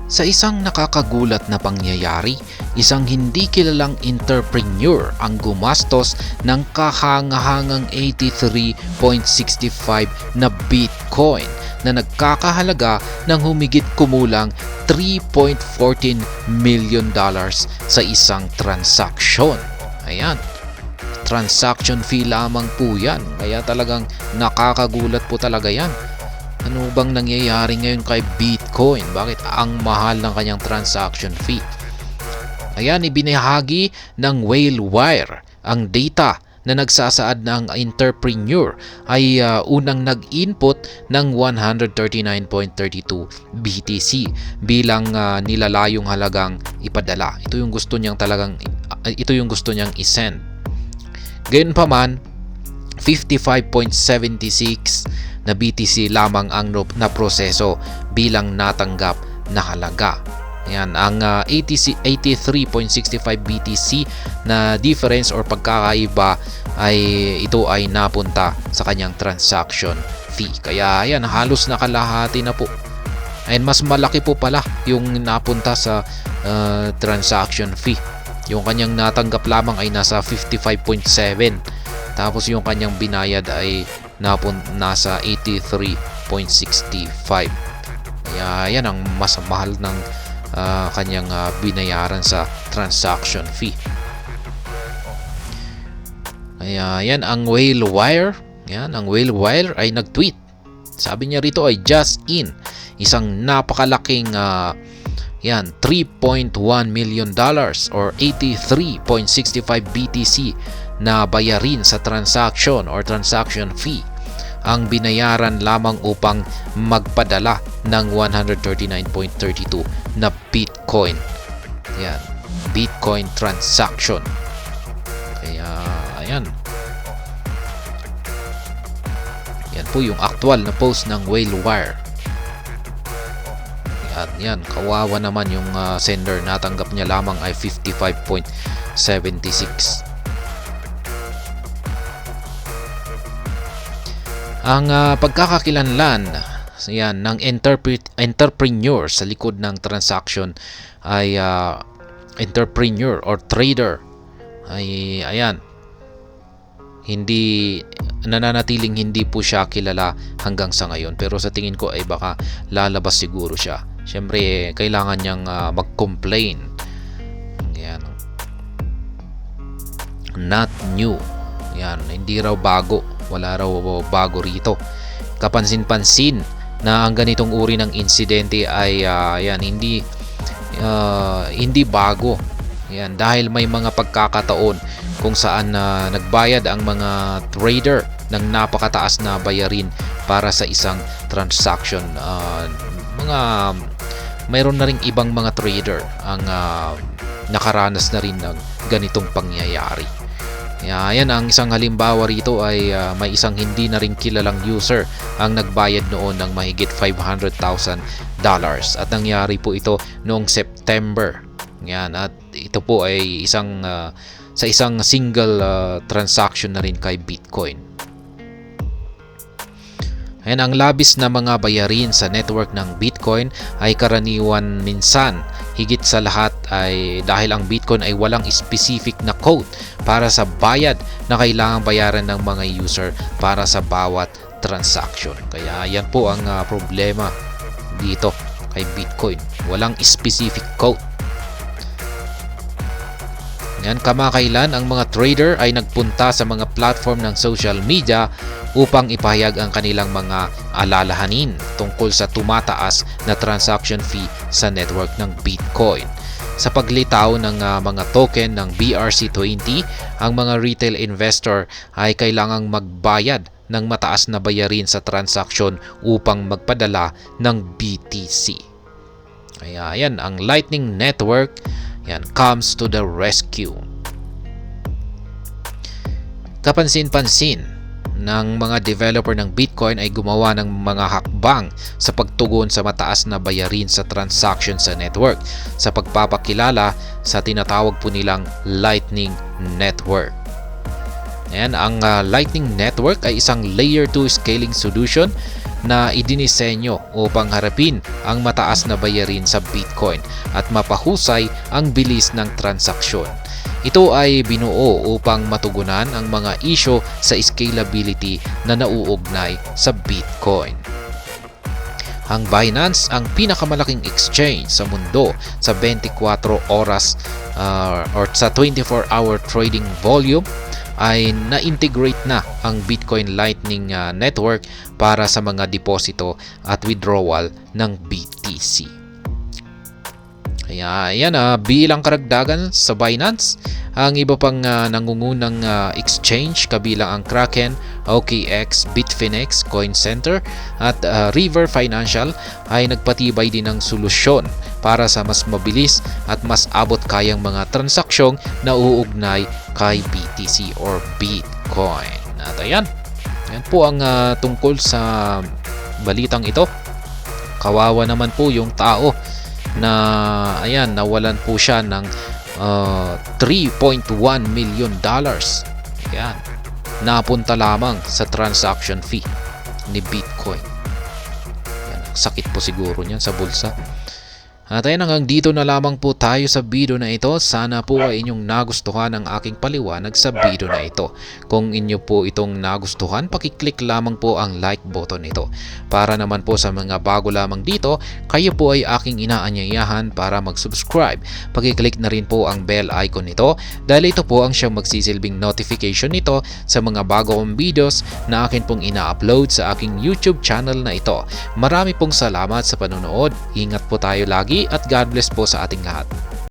Sa isang nakakagulat na pangyayari, isang hindi kilalang entrepreneur ang gumastos ng kahangahangang 83.65 na Bitcoin na nagkakahalaga ng humigit kumulang $3.14 million sa isang transaksyon. Ayan, transaction fee lamang po yan, kaya talagang nakakagulat po talaga yan. Ano bang nangyayari ngayon kay Bitcoin? Bakit ang mahal ng kanyang transaction fee? Ayan, ibinahagi ng Whalewire ang data na nagsasaad na ang entrepreneur ay unang nag-input ng 139.32 BTC bilang nilalayong halagang ipadala. Ito yung gusto niyang i-send. Gayunpaman, 55.76 na BTC lamang ang naproseso bilang natanggap na halaga. Yan, ang 83.65 BTC na difference or pagkakaiba ito ay napunta sa kanyang transaction fee. Kaya yan, halos nakalahati na po. And mas malaki po pala yung napunta sa transaction fee. Yung kanyang natanggap lamang ay nasa 55.7. Tapos yung kanyang binayad ay nasa 83.65. Kaya yan ang mas mahal ng kanyang binayaran sa transaction fee. Kaya yan ang Whalewire. Yan, ang Whalewire ay nag-tweet. Sabi niya rito ay just in. Isang napakalaking $3.1 million or 83.65 BTC na bayarin sa transaction or transaction fee ang binayaran lamang upang magpadala ng 139.32 na Bitcoin. Yan, Bitcoin transaction. Kaya ayan. Yan po yung actual na post ng Whalewire. Yan, kawawa naman yung sender, natanggap niya lamang ay 55.76. Ang pagkakakilanlan yan ng entrepreneur sa likod ng transaction ay entrepreneur or trader ay ayan, hindi nananatiling hindi po siya kilala hanggang sa ngayon, pero sa tingin ko ay baka lalabas siguro siya. Siyempre kailangan niyang mag-complain. Yan, not new. Yan, hindi raw bago. Wala raw bago rito. Kapansin-pansin na ang ganitong uri ng insidente ay hindi bago. Yan, dahil may mga pagkakataon kung saan nagbayad ang mga trader ng napakataas na bayarin para sa isang transaction. Mayroon na ring ibang mga trader ang nakaranas na rin ng ganitong pangyayari. Yan, ang isang halimbawa rito ay may isang hindi na rin kilalang user ang nagbayad noon ng mahigit $500,000 at nangyari po ito noong September. Yan, at ito po ay sa isang single transaction na rin kay Bitcoin. Ayan, ang labis na mga bayarin sa network ng Bitcoin ay karaniwan minsan. Higit sa lahat ay dahil ang Bitcoin ay walang specific na code para sa bayad na kailangang bayaran ng mga user para sa bawat transaction. Kaya yan po ang problema dito kay Bitcoin. Walang specific code. Yan, kamakailan ang mga trader ay nagpunta sa mga platform ng social media upang ipahayag ang kanilang mga alalahanin tungkol sa tumataas na transaction fee sa network ng Bitcoin. Sa paglitaw ng mga token ng BRC20, ang mga retail investor ay kailangang magbayad ng mataas na bayarin sa transaksyon upang magpadala ng BTC. Kaya yan, ang Lightning Network comes to the rescue. Kapansin-pansin ng mga developer ng Bitcoin ay gumawa ng mga hakbang sa pagtugon sa mataas na bayarin sa transaction sa network sa pagpapakilala sa tinatawag po nilang Lightning Network. Ayan, ang Lightning Network ay isang layer 2 scaling solution na idinisenyo upang harapin ang mataas na bayarin sa Bitcoin at mapahusay ang bilis ng transaksyon. Ito ay binuo upang matugunan ang mga isyo sa scalability na nauugnay sa Bitcoin. Ang Binance, ang pinakamalaking exchange sa mundo sa 24 oras or sa 24-hour trading volume, ay na-integrate na ang Bitcoin Lightning Network para sa mga deposito at withdrawal ng BTC. Kaya ayan, bilang karagdagan sa Binance, ang iba pang nangungunang exchange kabilang ang Kraken, OKX, Bitfinex, Coin Center at River Financial ay nagpatibay din ng solusyon para sa mas mabilis at mas abot kayang mga transaksyong na uugnay kay BTC or Bitcoin. At ayan po ang tungkol sa balitang ito. Kawawa naman po yung tao na ayan, nawalan po siya ng $3.1 million. Ayan, napunta lamang sa transaction fee ni Bitcoin. Ayan, sakit po siguro niyan sa bulsa. At ayun, hanggang dito na lamang po tayo sa video na ito. Sana po ay inyong nagustuhan ang aking paliwanag sa video na ito. Kung inyo po itong nagustuhan, pakiclick lamang po ang like button nito. Para naman po sa mga bago lamang dito, kayo po ay aking inaanyayahan para mag-subscribe. Pakiclick na rin po ang bell icon nito dahil ito po ang siyang magsisilbing notification nito sa mga bago kong videos na akin pong ina-upload sa aking YouTube channel na ito. Marami pong salamat sa panonood. Ingat po tayo lagi at God bless po sa ating lahat.